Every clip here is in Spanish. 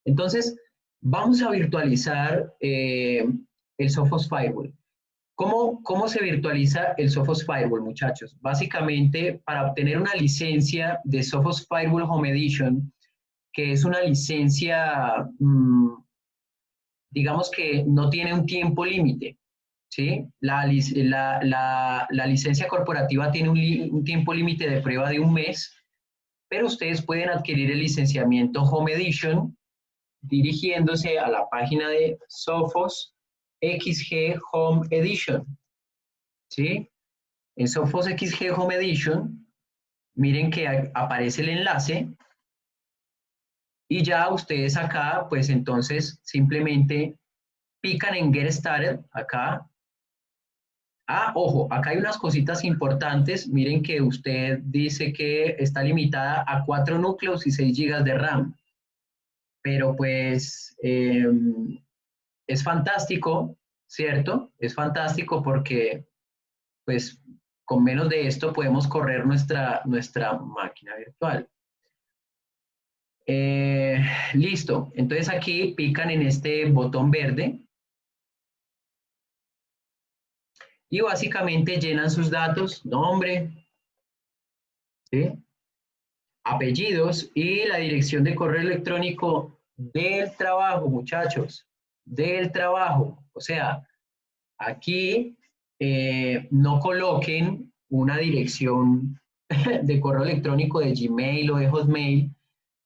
Entonces, vamos a virtualizar el Sophos Firewall. ¿Cómo se virtualiza el Sophos Firewall, muchachos? Básicamente, para obtener una licencia de Sophos Firewall Home Edition, que es una licencia, digamos que no tiene un tiempo límite, ¿sí? La licencia corporativa tiene un tiempo límite de prueba de 1 mes, pero ustedes pueden adquirir el licenciamiento Home Edition dirigiéndose a la página de Sophos XG Home Edition, ¿sí? En Sophos XG Home Edition, miren que aparece el enlace y ya ustedes acá, pues entonces simplemente pican en Get Started, acá. Ah, ojo, acá hay unas cositas importantes. Miren que usted dice que está limitada a 4 núcleos y 6 GB de RAM. Pero pues es fantástico, ¿cierto? Es fantástico porque pues con menos de esto podemos correr nuestra máquina virtual. Listo, entonces aquí pican en este botón verde y básicamente llenan sus datos, nombre, ¿sí? Apellidos y la dirección de correo electrónico del trabajo, muchachos, del trabajo. O sea, aquí no coloquen una dirección de correo electrónico de Gmail o de Hotmail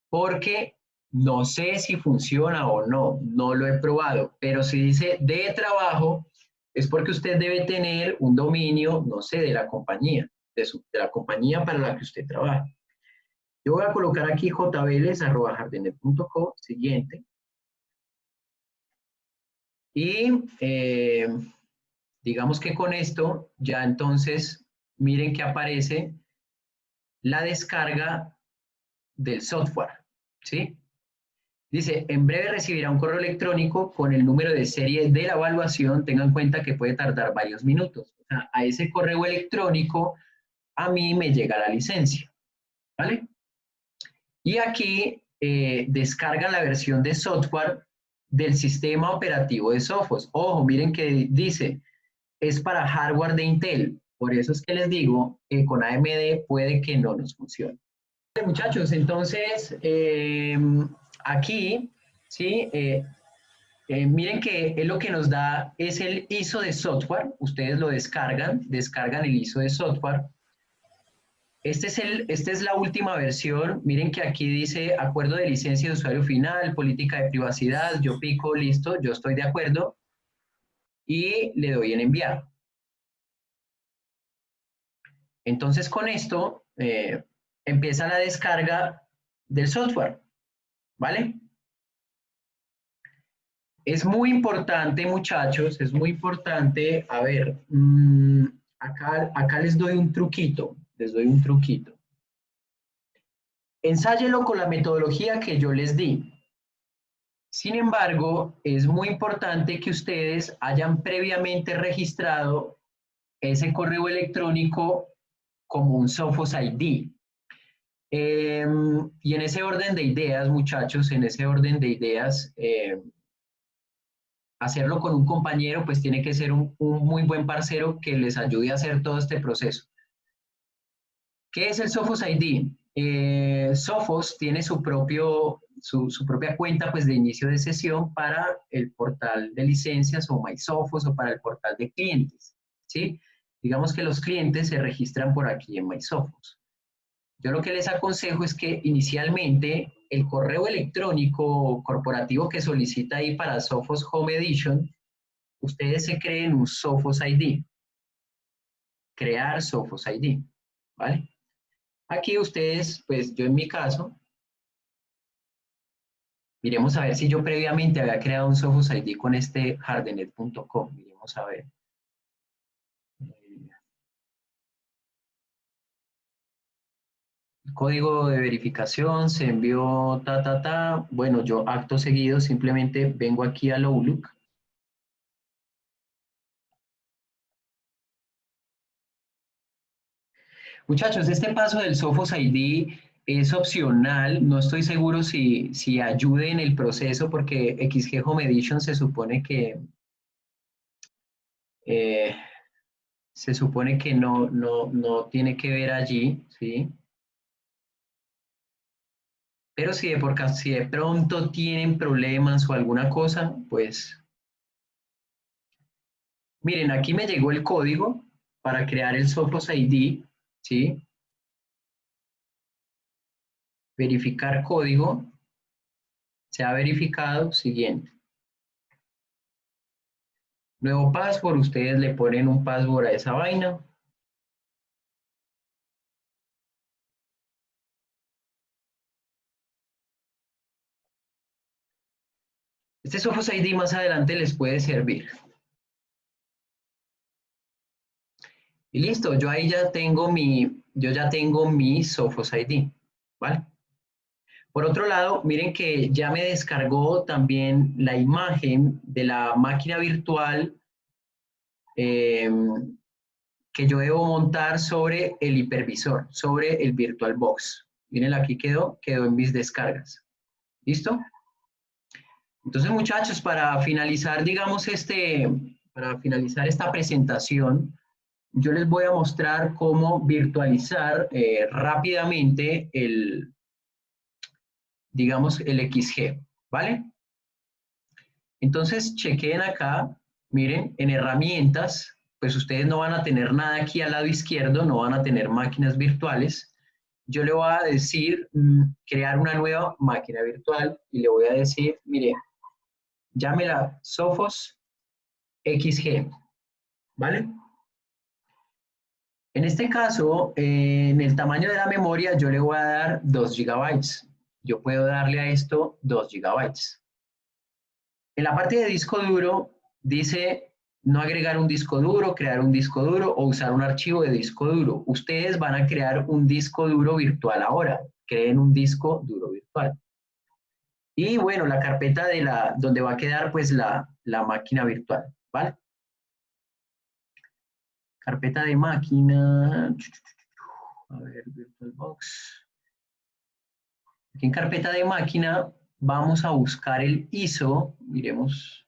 porque no sé si funciona o no, no lo he probado, pero si dice de trabajo es porque usted debe tener un dominio, no sé, de la compañía, de la compañía para la que usted trabaja. Yo voy a colocar aquí jveles@jardinet.co, siguiente. Y digamos que con esto ya entonces miren que aparece la descarga del software, ¿sí? Dice, en breve recibirá un correo electrónico con el número de serie de la evaluación. Tengan en cuenta que puede tardar varios minutos. O sea, a ese correo electrónico a mí me llega la licencia, ¿vale? Y aquí descarga la versión de software del sistema operativo de Sophos. Ojo, miren que dice, es para hardware de Intel. Por eso es que les digo que con AMD puede que no nos funcione. Vale, muchachos, entonces aquí, ¿sí? Miren que es lo que nos da es el ISO de software. Ustedes lo descargan el ISO de software. Esta es la última versión. Miren que aquí dice acuerdo de licencia de usuario final, política de privacidad. Yo pico, listo, yo estoy de acuerdo y le doy en enviar. Entonces con esto empieza la descarga del software, ¿vale? Es muy importante, muchachos, es muy importante. A ver, acá les doy un truquito, Ensáyelo con la metodología que yo les di. Sin embargo, es muy importante que ustedes hayan previamente registrado ese correo electrónico como un Sophos ID. Y en ese orden de ideas, muchachos, en ese orden de ideas, hacerlo con un compañero, pues tiene que ser un muy buen parcero que les ayude a hacer todo este proceso. ¿Qué es el Sophos ID? Sophos tiene su propia cuenta pues, de inicio de sesión para el portal de licencias o MySophos o para el portal de clientes, ¿sí? Digamos que los clientes se registran por aquí en MySophos. Yo lo que les aconsejo es que inicialmente el correo electrónico corporativo que solicita ahí para Sophos Home Edition, ustedes se creen un Sophos ID. Crear Sophos ID, ¿vale? Aquí ustedes, pues yo en mi caso, miremos a ver si yo previamente había creado un Sophos ID con este jardinet.com. Miremos a ver. El código de verificación se envió, Bueno, yo acto seguido simplemente vengo aquí al Outlook. Muchachos, este paso del Sophos ID es opcional, no estoy seguro si ayude en el proceso porque XG Home Edition eh, se supone que no tiene que ver allí, ¿sí? Pero si de pronto tienen problemas o alguna cosa, pues miren, aquí me llegó el código para crear el Sophos ID, ¿sí? Verificar código, se ha verificado, siguiente. Nuevo password, ustedes le ponen un password a esa vaina. Este Sophos ID más adelante les puede servir. Y listo, yo ahí ya tengo mi Sophos ID, ¿vale? Por otro lado, miren que ya me descargó también la imagen de la máquina virtual eh, que yo debo montar sobre el hipervisor, sobre el VirtualBox. Miren, aquí quedó en mis descargas. ¿Listo? Entonces, muchachos, para finalizar, digamos, para finalizar esta presentación, yo les voy a mostrar cómo virtualizar rápidamente digamos, el XG, ¿vale? Entonces, chequen acá, miren, en herramientas, pues ustedes no van a tener nada aquí al lado izquierdo, no van a tener máquinas virtuales. Yo le voy a decir, crear una nueva máquina virtual y le voy a decir, mire, llámela Sophos XG, ¿vale? En este caso, en el tamaño de la memoria, yo le voy a dar 2 gigabytes. Yo puedo darle a esto 2 gigabytes. En la parte de disco duro, dice no agregar un disco duro, crear un disco duro o usar un archivo de disco duro. Ustedes van a crear un disco duro virtual ahora. Creen un disco duro virtual. Y bueno, la carpeta donde va a quedar pues la máquina virtual, ¿vale? Carpeta de máquina. A ver, VirtualBox. Aquí en carpeta de máquina vamos a buscar el ISO. Miremos.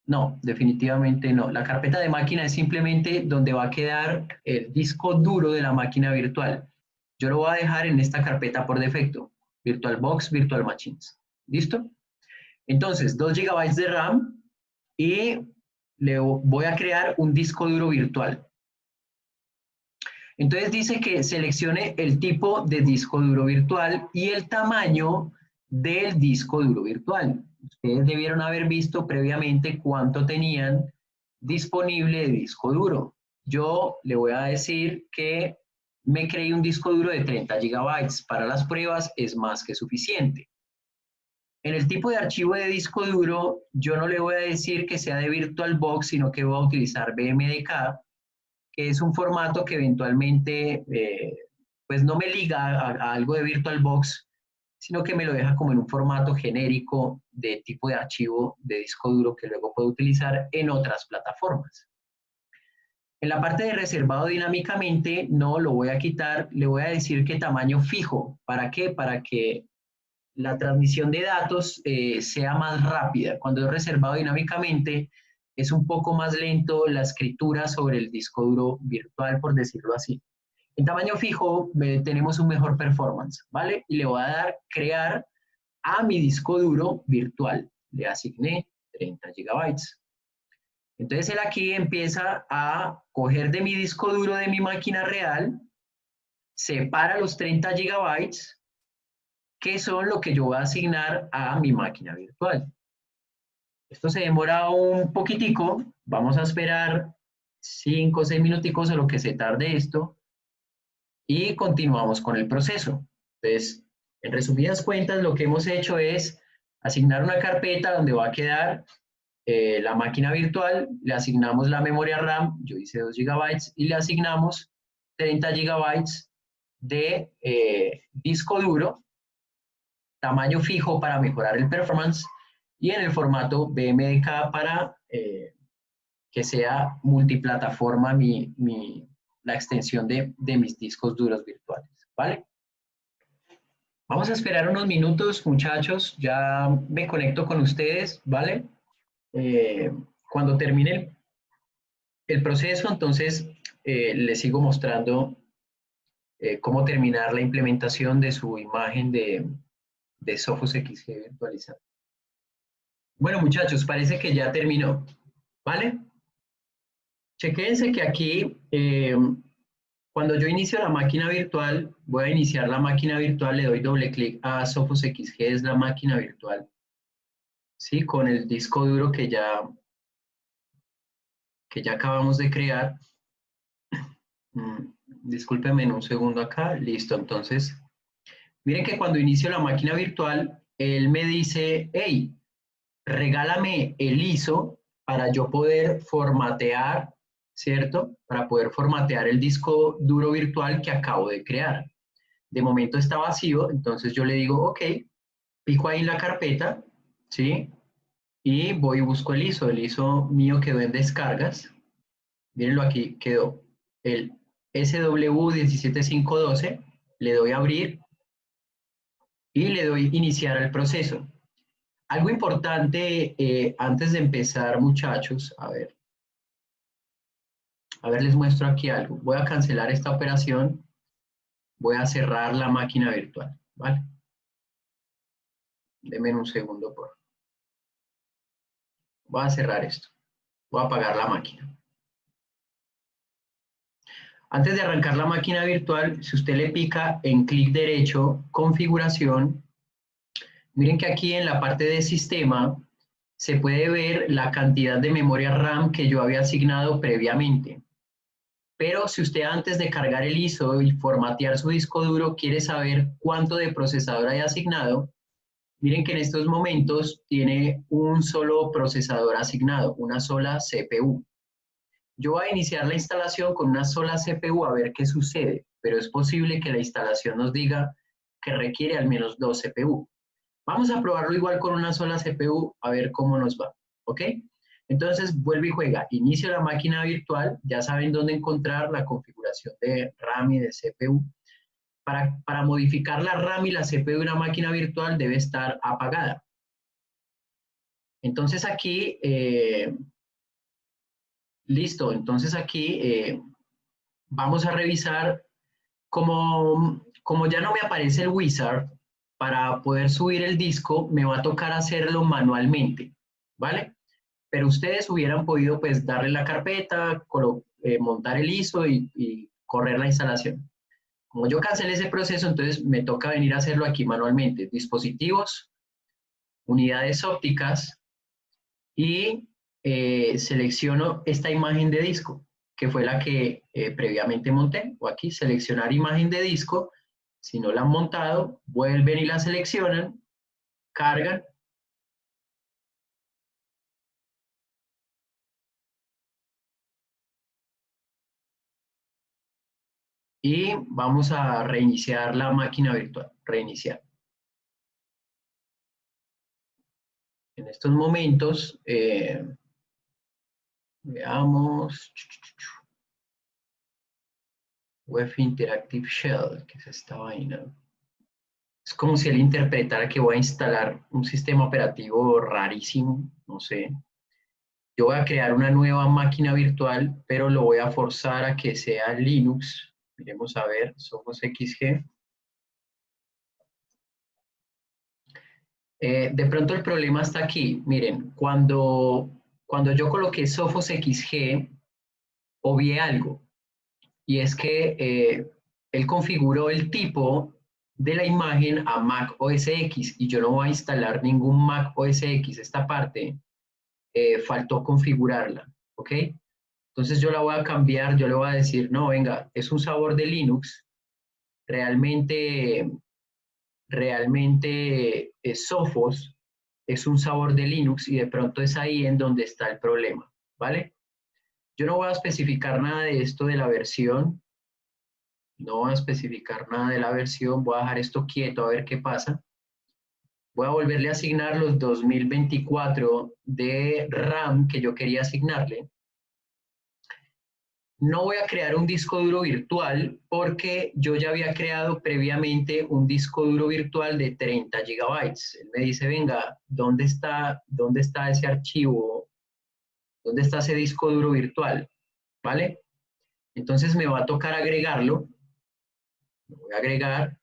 No, definitivamente no. La carpeta de máquina es simplemente donde va a quedar el disco duro de la máquina virtual. Yo lo voy a dejar en esta carpeta por defecto. VirtualBox, Virtual Machines. ¿Listo? Entonces, 2 GB de RAM y le voy a crear un disco duro virtual. Entonces dice que seleccione el tipo de disco duro virtual y el tamaño del disco duro virtual. Ustedes debieron haber visto previamente cuánto tenían disponible de disco duro. Yo le voy a decir que me creé un disco duro de 30 gigabytes. Para las pruebas es más que suficiente. En el tipo de archivo de disco duro, yo no le voy a decir que sea de VirtualBox, sino que voy a utilizar BMDK, que es un formato que eventualmente pues no me liga a algo de VirtualBox, sino que me lo deja como en un formato genérico de tipo de archivo de disco duro que luego puedo utilizar en otras plataformas. En la parte de reservado dinámicamente, no lo voy a quitar, le voy a decir que tamaño fijo. ¿Para qué? Para que la transmisión de datos sea más rápida. Cuando es reservado dinámicamente, es un poco más lento la escritura sobre el disco duro virtual, por decirlo así. En tamaño fijo tenemos un mejor performance, ¿vale? Y le voy a dar crear a mi disco duro virtual. Le asigné 30 gigabytes. Entonces él aquí empieza a coger de mi disco duro de mi máquina real, separa los 30 gigabytes, que son lo que yo voy a asignar a mi máquina virtual. Esto se demora un poquitico, vamos a esperar 5 o 6 minuticos o lo que se tarde esto y continuamos con el proceso. Entonces, en resumidas cuentas, lo que hemos hecho es asignar una carpeta donde va a quedar la máquina virtual, le asignamos la memoria RAM, yo hice 2 gigabytes, y le asignamos 30 gigabytes de disco duro, tamaño fijo para mejorar el performance, y en el formato BMDK para que sea multiplataforma la extensión de mis discos duros virtuales, ¿vale? Vamos a esperar unos minutos, muchachos, ya me conecto con ustedes, ¿vale? Cuando termine el proceso, entonces les sigo mostrando cómo terminar la implementación de su imagen de Sophos XG virtualizado. Bueno, muchachos, parece que ya terminó, ¿vale? Chequense que aquí, cuando yo inicio la máquina virtual, voy a iniciar la máquina virtual, le doy doble clic a Sophos XG, es la máquina virtual, ¿sí? Con el disco duro que ya acabamos de crear. Discúlpenme un segundo acá, listo, entonces, miren que cuando inicio la máquina virtual, él me dice, hey, regálame el ISO para yo poder formatear, ¿cierto? Para poder formatear el disco duro virtual que acabo de crear. De momento está vacío, entonces yo le digo, ok, pico ahí en la carpeta, ¿sí? Y voy y busco el ISO mío quedó en descargas, mírenlo aquí, quedó el SW17512, le doy a abrir y le doy iniciar el proceso. Algo importante antes de empezar, muchachos, a ver, les muestro aquí algo. Voy a cancelar esta operación, voy a cerrar la máquina virtual, ¿vale? Denme un segundo, por favor. Voy a cerrar esto, voy a apagar la máquina. Antes de arrancar la máquina virtual, si usted le pica en clic derecho, configuración, miren que aquí en la parte de sistema se puede ver la cantidad de memoria RAM que yo había asignado previamente. Pero si usted antes de cargar el ISO y formatear su disco duro quiere saber cuánto de procesador hay asignado, miren que en estos momentos tiene un solo procesador asignado, una sola CPU. Yo voy a iniciar la instalación con una sola CPU a ver qué sucede, pero es posible que la instalación nos diga que requiere al menos 2 CPU. Vamos a probarlo igual con una sola CPU a ver cómo nos va, ¿ok? Entonces vuelve y juega, inicio la máquina virtual, ya saben dónde encontrar la configuración de RAM y de CPU. Para modificar la RAM y la CPU de una máquina virtual debe estar apagada. Entonces aquí, listo, entonces aquí vamos a revisar, como ya no me aparece el wizard, para poder subir el disco me va a tocar hacerlo manualmente, ¿vale? Pero ustedes hubieran podido pues darle la carpeta, montar el ISO y correr la instalación. Como yo cancelé ese proceso, entonces me toca venir a hacerlo aquí manualmente. Dispositivos, unidades ópticas y selecciono esta imagen de disco, que fue la que previamente monté. O aquí, seleccionar imagen de disco. Si no la han montado, vuelven y la seleccionan, cargan. Y vamos a reiniciar la máquina virtual. Reiniciar. En estos momentos, veamos. Web Interactive Shell, que es esta vaina. Es como si él interpretara que voy a instalar un sistema operativo rarísimo, no sé. Yo voy a crear una nueva máquina virtual, pero lo voy a forzar a que sea Linux. Miremos a ver, Sophos XG. De pronto el problema está aquí. Miren, cuando yo coloqué Sophos XG, obvié algo. Y es que él configuró el tipo de la imagen a Mac OS X y yo no voy a instalar ningún Mac OS X. Esta parte faltó configurarla, ¿ok? Entonces yo la voy a cambiar, yo le voy a decir, no, venga, es un sabor de Linux, realmente Sophos es un sabor de Linux y de pronto es ahí en donde está el problema, ¿vale? Yo no voy a especificar nada de esto de la versión, no voy a especificar nada de la versión, voy a dejar esto quieto a ver qué pasa. Voy a volverle a asignar los 2024 de RAM que yo quería asignarle. no voy a crear un disco duro virtual porque yo ya había creado previamente un disco duro virtual de 30 gigabytes. Él me dice, venga, dónde está ese archivo? ¿Dónde está ese disco duro virtual? ¿Vale? Entonces me va a tocar agregarlo. Lo voy a agregar.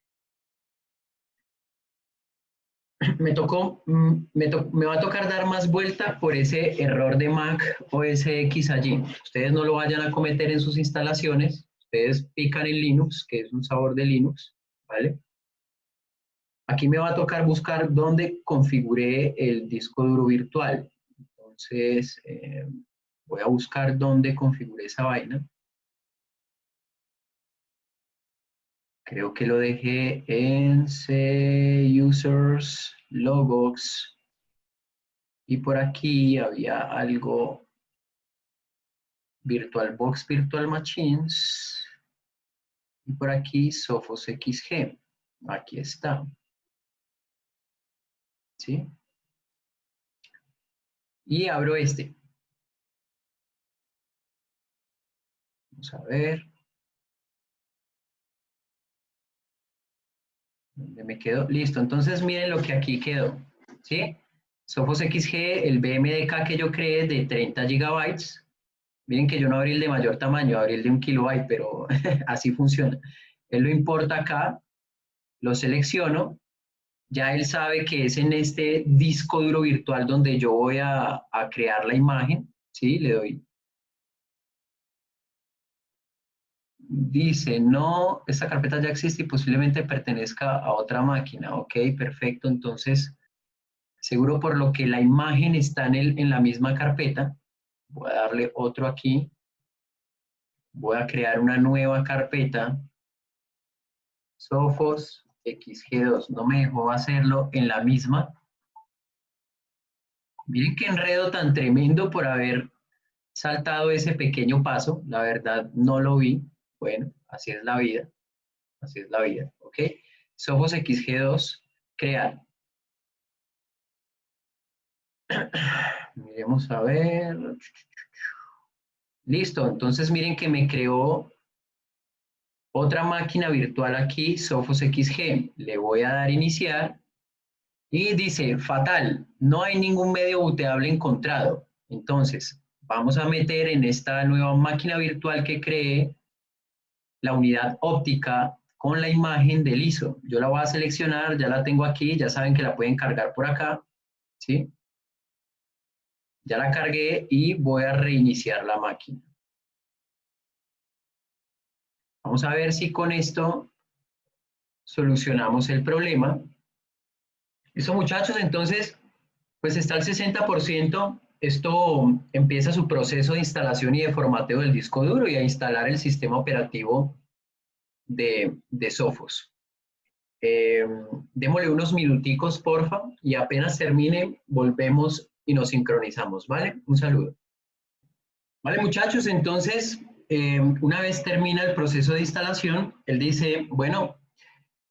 Me va a tocar dar más vuelta por ese error de Mac OS X allí. Ustedes no lo vayan a cometer en sus instalaciones. Ustedes pican en Linux, que es un sabor de Linux, ¿vale? Aquí me va a tocar buscar dónde configuré el disco duro virtual. Entonces, voy a buscar dónde configuré esa vaina. Creo que lo dejé en C Users, Logox. Y por aquí había algo, VirtualBox Virtual Machines. Y por aquí Sophos XG. Aquí está. ¿Sí? Y abro este. Vamos a ver. ¿Dónde me quedó? Listo. Entonces miren lo que aquí quedó. ¿Sí? Sophos XG, el BMDK que yo creé de 30 gigabytes. Miren que yo no abrí el de mayor tamaño, abrí el de 1 kilobyte, pero así funciona. Él lo importa acá, lo selecciono. Ya él sabe que es en este disco duro virtual donde yo voy a crear la imagen. ¿Sí? Le doy. Dice, no, esta carpeta ya existe y posiblemente pertenezca a otra máquina. Ok, perfecto. Entonces, seguro por lo que la imagen está en la misma carpeta, voy a darle otro aquí. Voy a crear una nueva carpeta. Sophos XG2. No me dejó hacerlo en la misma. Miren qué enredo tan tremendo por haber saltado ese pequeño paso. La verdad, no lo vi. Bueno, así es la vida. Así es la vida. ¿Ok? Sophos XG2, crear. Miremos a ver. Listo. Entonces miren que me creó otra máquina virtual aquí, Sophos XG. Le voy a dar iniciar. Y dice, fatal, no hay ningún medio booteable encontrado. Entonces, vamos a meter en esta nueva máquina virtual que creé la unidad óptica con la imagen del ISO. Yo la voy a seleccionar, ya la tengo aquí, ya saben que la pueden cargar por acá, ¿sí? Ya la cargué y voy a reiniciar la máquina. Vamos a ver si con esto solucionamos el problema. Eso, muchachos, entonces, pues está al 60%. Esto empieza su proceso de instalación y de formateo del disco duro y a instalar el sistema operativo de Sophos. Démosle unos minuticos, porfa, y apenas termine, volvemos y nos sincronizamos, ¿vale? Un saludo. Vale, muchachos, entonces, una vez termina el proceso de instalación, él dice, bueno,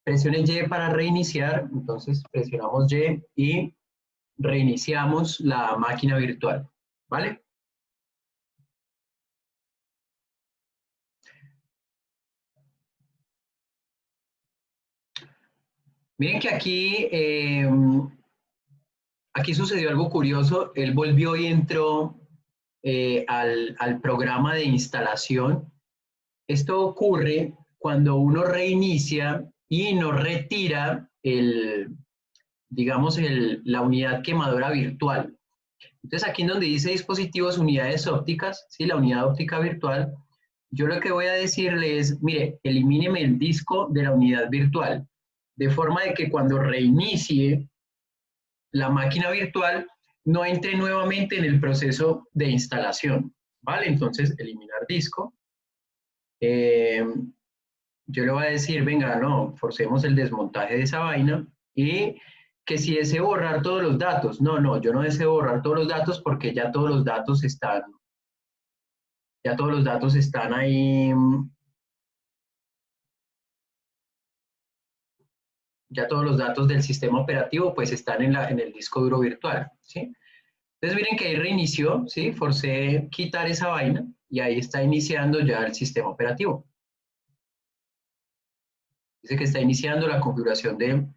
presionen Y para reiniciar, entonces presionamos Y y reiniciamos la máquina virtual, ¿vale? Miren que aquí sucedió algo curioso. Él volvió y entró al programa de instalación. Esto ocurre cuando uno reinicia y no retira digamos, la unidad quemadora virtual. Entonces, aquí en donde dice dispositivos, unidades ópticas, ¿sí? La unidad óptica virtual, yo lo que voy a decirle es, mire, elimíneme el disco de la unidad virtual, de forma de que cuando reinicie la máquina virtual no entre nuevamente en el proceso de instalación, ¿vale? Entonces, eliminar disco. Yo le voy a decir, venga, no, forcemos el desmontaje de esa vaina y que si deseo borrar todos los datos. No, no, yo no deseo borrar todos los datos porque ya todos los datos están ahí, ya todos los datos del sistema operativo pues están en el disco duro virtual, ¿sí? Entonces miren que ahí reinició, ¿sí? Forcé quitar esa vaina y ahí está iniciando ya el sistema operativo. Dice que está iniciando la configuración del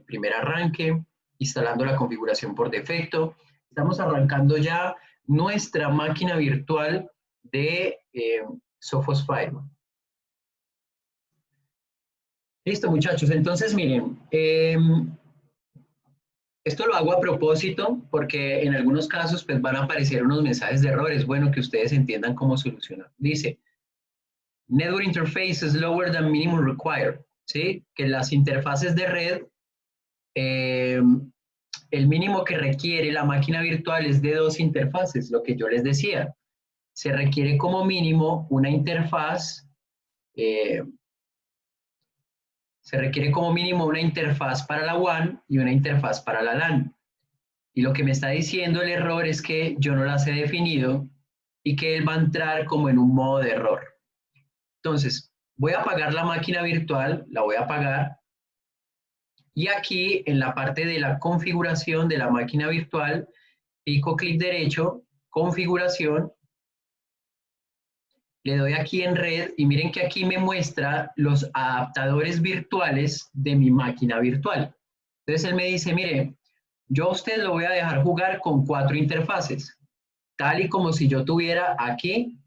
primer arranque, instalando la configuración por defecto. Estamos arrancando ya nuestra máquina virtual de Sophos Firewall. Listo, muchachos. Entonces, miren, esto lo hago a propósito porque en algunos casos pues, van a aparecer unos mensajes de error. Es bueno que ustedes entiendan cómo solucionar. Dice, Network interface is lower than minimum required. ¿Sí? Que las interfaces de red, el mínimo que requiere la máquina virtual es de 2 interfaces, lo que yo les decía. Se requiere como mínimo una interfaz, para la WAN y una interfaz para la LAN. Y lo que me está diciendo el error es que yo no las he definido y que él va a entrar como en un modo de error. Entonces, voy a apagar la máquina virtual, la voy a apagar. Y aquí en la parte de la configuración de la máquina virtual, pico clic derecho, configuración, le doy aquí en red y miren que aquí me muestra los adaptadores virtuales de mi máquina virtual. Entonces él me dice, mire, yo a usted lo voy a dejar jugar con 4 interfaces, tal y como si yo tuviera aquí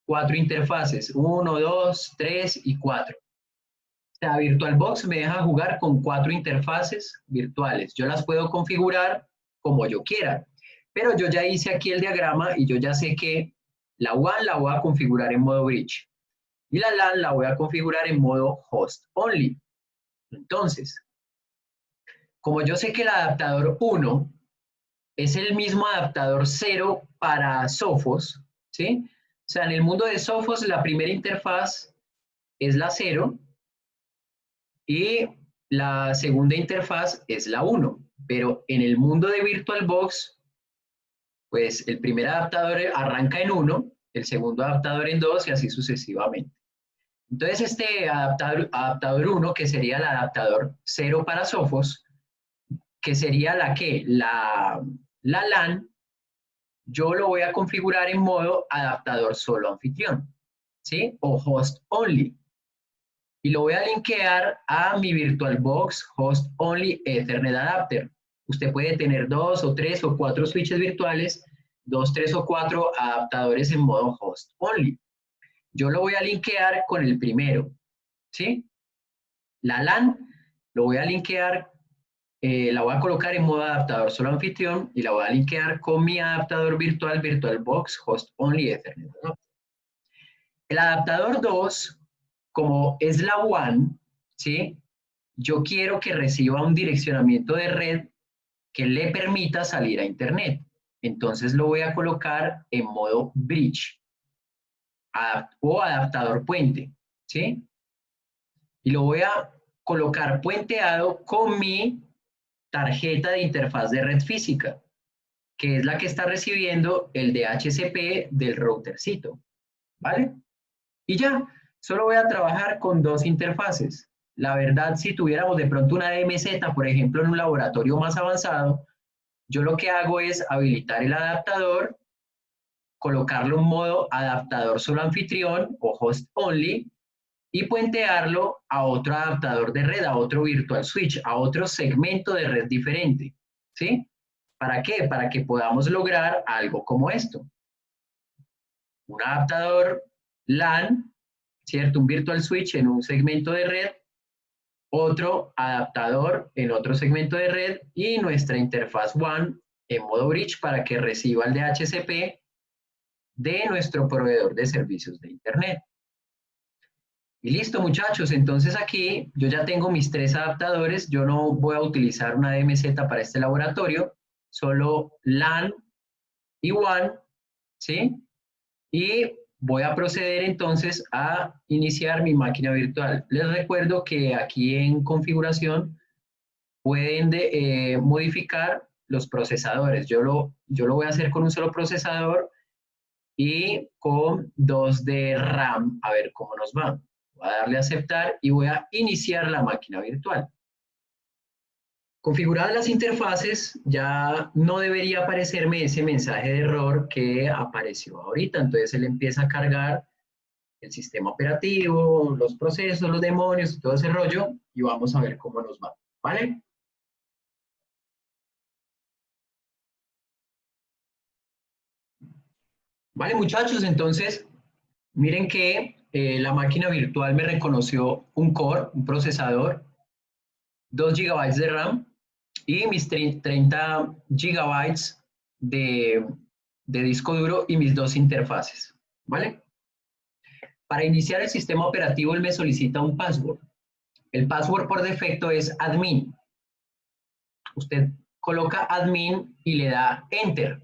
4 interfaces, 1, 2, 3 y 4. O sea, VirtualBox me deja jugar con 4 interfaces virtuales. Yo las puedo configurar como yo quiera. Pero yo ya hice aquí el diagrama y yo ya sé que la WAN la voy a configurar en modo bridge. Y la LAN la voy a configurar en modo host only. Entonces, como yo sé que el adaptador 1 es el mismo adaptador 0 para Sophos, ¿sí? O sea, en el mundo de Sophos la primera interfaz es la 0 y la segunda interfaz es la 1, pero en el mundo de VirtualBox, pues el primer adaptador arranca en 1, el segundo adaptador en 2 y así sucesivamente. Entonces este adaptador 1, que sería el adaptador 0 para Sophos, que sería la LAN, yo lo voy a configurar en modo adaptador solo anfitrión, ¿sí? O host only. Y lo voy a linkear a mi VirtualBox Host Only Ethernet Adapter. Usted puede tener 2 o 3 o 4 switches virtuales, 2, 3 o 4 adaptadores en modo Host Only. Yo lo voy a linkear con el primero, ¿sí? La LAN lo voy a linkear, la voy a colocar en modo adaptador solo anfitrión y la voy a linkear con mi adaptador virtual VirtualBox Host Only Ethernet Adapter. El adaptador 2, como es la WAN, ¿sí? Yo quiero que reciba un direccionamiento de red que le permita salir a Internet. Entonces lo voy a colocar en modo bridge o adaptador puente, ¿sí? Y lo voy a colocar puenteado con mi tarjeta de interfaz de red física, que es la que está recibiendo el DHCP del routercito, ¿vale? Y ya, solo voy a trabajar con 2 interfaces. La verdad, si tuviéramos de pronto una DMZ, por ejemplo, en un laboratorio más avanzado, yo lo que hago es habilitar el adaptador, colocarlo en modo adaptador solo anfitrión o host only y puentearlo a otro adaptador de red, a otro virtual switch, a otro segmento de red diferente. ¿Sí? ¿Para qué? Para que podamos lograr algo como esto. Un adaptador LAN, ¿cierto? Un virtual switch en un segmento de red, otro adaptador en otro segmento de red y nuestra interfaz WAN en modo bridge para que reciba el DHCP de nuestro proveedor de servicios de Internet. Y listo, muchachos. Entonces aquí yo ya tengo mis 3 adaptadores. Yo no voy a utilizar una DMZ para este laboratorio, solo LAN y WAN, ¿sí? Y voy a proceder entonces a iniciar mi máquina virtual. Les recuerdo que aquí en configuración pueden modificar los procesadores. Yo lo voy a hacer con un solo procesador y con 2 de RAM. A ver cómo nos va. Voy a darle a aceptar y voy a iniciar la máquina virtual. Configuradas las interfaces, ya no debería aparecerme ese mensaje de error que apareció ahorita. Entonces él empieza a cargar el sistema operativo, los procesos, los demonios y todo ese rollo, y vamos a ver cómo nos va, ¿vale? Vale, muchachos, entonces, miren que la máquina virtual me reconoció un core, un procesador, 2 gigabytes de RAM y mis 30 gigabytes de, de disco duro y mis dos interfaces, ¿vale? Para iniciar el sistema operativo, él me solicita un password. El password por defecto es admin. Usted coloca admin y le da enter.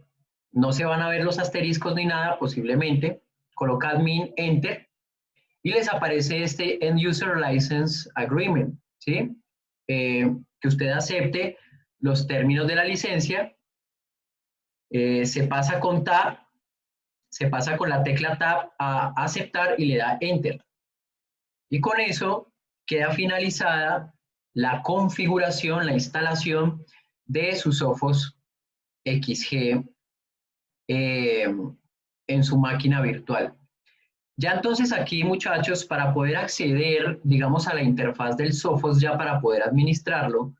No se van a ver los asteriscos ni nada, posiblemente. Coloca admin, enter, y les aparece este End User License Agreement, ¿sí? Que usted acepte los términos de la licencia, se pasa con Tab, se pasa con la tecla Tab a aceptar y le da enter. Y con eso queda finalizada la configuración, la instalación de su Sophos XG en su máquina virtual. Ya entonces aquí, muchachos, para poder acceder, digamos, a la interfaz del Sophos, ya para poder administrarlo,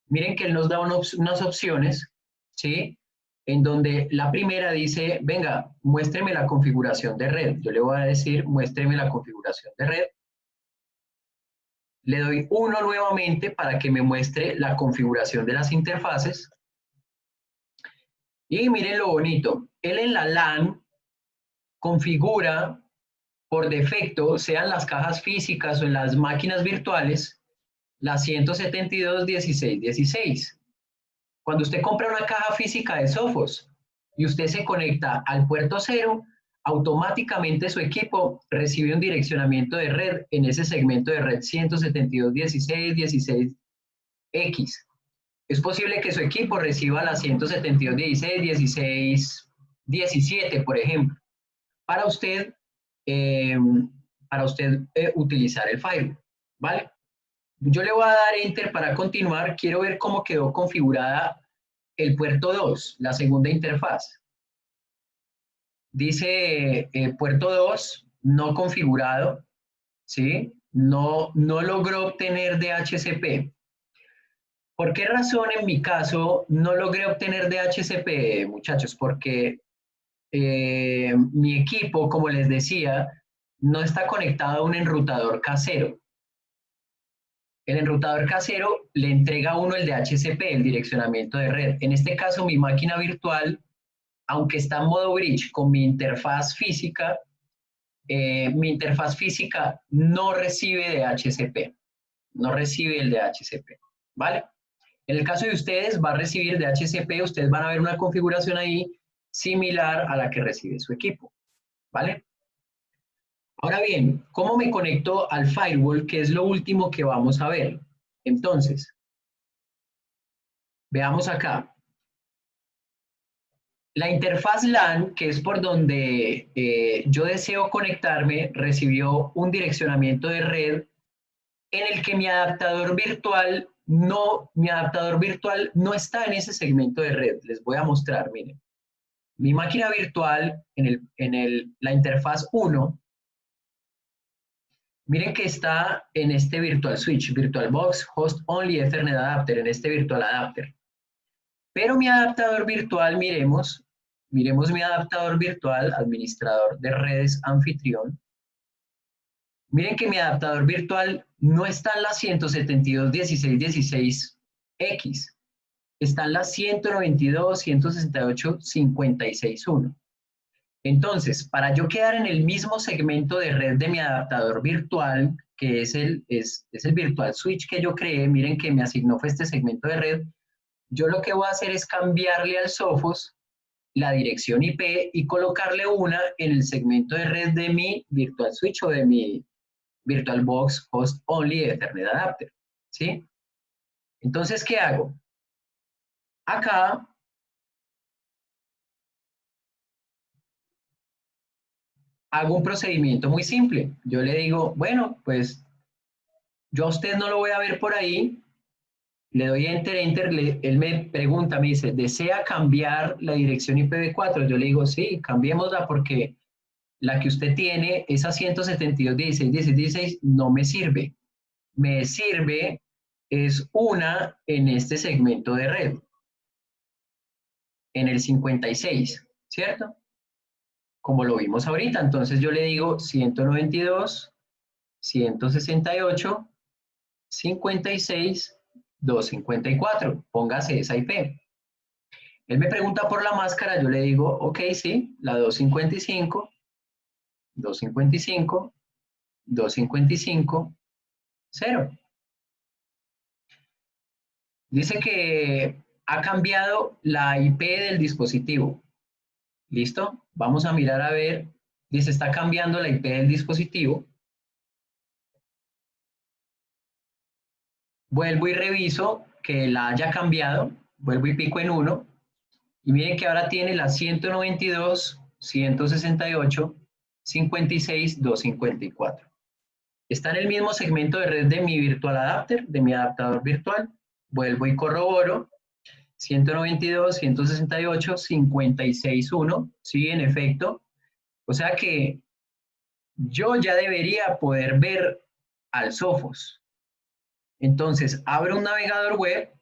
miren que él nos da unas opciones, ¿sí? En donde la primera dice, venga, muéstreme la configuración de red. Yo le voy a decir, muéstreme la configuración de red. Le doy 1 nuevamente para que me muestre la configuración de las interfaces. Y miren lo bonito, él en la LAN configura por defecto, sean las cajas físicas o en las máquinas virtuales, la 172.16.16. Cuando usted compra una caja física de Sophos y usted se conecta al puerto 0, automáticamente su equipo recibe un direccionamiento de red en ese segmento de red 172.16.16X. Es posible que su equipo reciba la 172.16.16.17, por ejemplo, para usted, eh, utilizar el firewall, ¿vale? Yo le voy a dar enter para continuar. Quiero ver cómo quedó configurada el puerto 2, la segunda interfaz. Dice puerto 2 no configurado, ¿sí? No logró obtener DHCP. ¿Por qué razón en mi caso no logré obtener DHCP, muchachos? Porque mi equipo, como les decía, no está conectado a un enrutador casero. El enrutador casero le entrega a uno el DHCP, el direccionamiento de red. En este caso, mi máquina virtual, aunque está en modo bridge con mi interfaz física no recibe DHCP, no recibe el DHCP, ¿vale? En el caso de ustedes, va a recibir DHCP, ustedes van a ver una configuración ahí similar a la que recibe su equipo, ¿vale? Ahora bien, ¿cómo me conecto al firewall? Que es lo último que vamos a ver. Entonces, veamos acá. La interfaz LAN, que es por donde yo deseo conectarme, recibió un direccionamiento de red en el que mi adaptador virtual no está en ese segmento de red. Les voy a mostrar, miren. Mi máquina virtual la interfaz 1, miren que está en este virtual switch, VirtualBox, Host Only, Ethernet Adapter, en este virtual adapter. Pero mi adaptador virtual, miremos mi adaptador virtual, administrador de redes anfitrión. Miren que mi adaptador virtual no está en la 172.16.16X, está en la 192.168.56.1. Entonces, para yo quedar en el mismo segmento de red de mi adaptador virtual, que es el virtual switch que yo creé, miren que me asignó fue este segmento de red, yo lo que voy a hacer es cambiarle al Sophos la dirección IP y colocarle una en el segmento de red de mi virtual switch o de mi VirtualBox Host Only Ethernet Adapter, ¿sí? Entonces, ¿qué hago? Acá hago un procedimiento muy simple. Yo le digo, bueno, pues yo a usted no lo voy a ver por ahí, le doy Enter, Enter, él me pregunta, me dice, ¿desea cambiar la dirección IPv4? Yo le digo, sí, cambiémosla porque la que usted tiene, esa 172.16.16.16, no me sirve. Me sirve es una en este segmento de red, en el 56, ¿cierto? Como lo vimos ahorita. Entonces yo le digo 192, 168, 56, 254. Póngase esa IP. Él me pregunta por la máscara, yo le digo, ok, sí, la 255, 255, 255, 0. Dice que ha cambiado la IP del dispositivo. ¿Listo? Vamos a mirar a ver. Dice, está cambiando la IP del dispositivo. Vuelvo y reviso que la haya cambiado. Vuelvo y pico en 1. Y miren que ahora tiene la 192, 168, 56, 254. Está en el mismo segmento de red de mi virtual adapter, de mi adaptador virtual. Vuelvo y corroboro. 192, 168, 56, 1. Sí, en efecto. O sea que yo ya debería poder ver al Sophos. Entonces, abro un navegador web.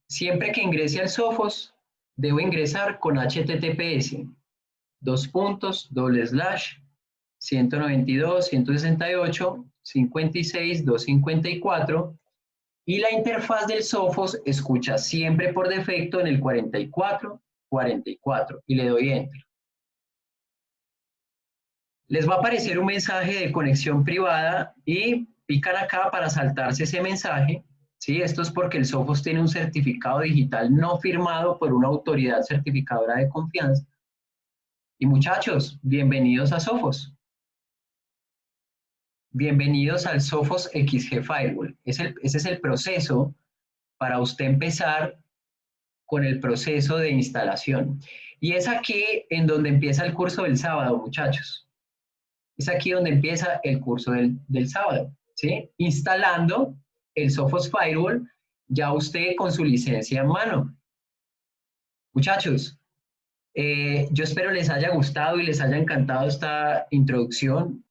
Siempre que ingrese al Sophos, debo ingresar con HTTPS. 192, 168, 56, 254. Y la interfaz del Sophos escucha siempre por defecto en el 44, 44. Y le doy Enter. Les va a aparecer un mensaje de conexión privada y pican acá para saltarse ese mensaje. ¿Sí? Esto es porque el Sophos tiene un certificado digital no firmado por una autoridad certificadora de confianza. Y muchachos, bienvenidos a Sophos. Bienvenidos al Sophos XG Firewall. Ese es el proceso para usted empezar con el proceso de instalación. Y es aquí en donde empieza el curso del sábado, muchachos. Es aquí donde empieza el curso del sábado, ¿sí? Instalando el Sophos Firewall, ya usted con su licencia en mano. Muchachos, yo espero les haya gustado y les haya encantado esta introducción.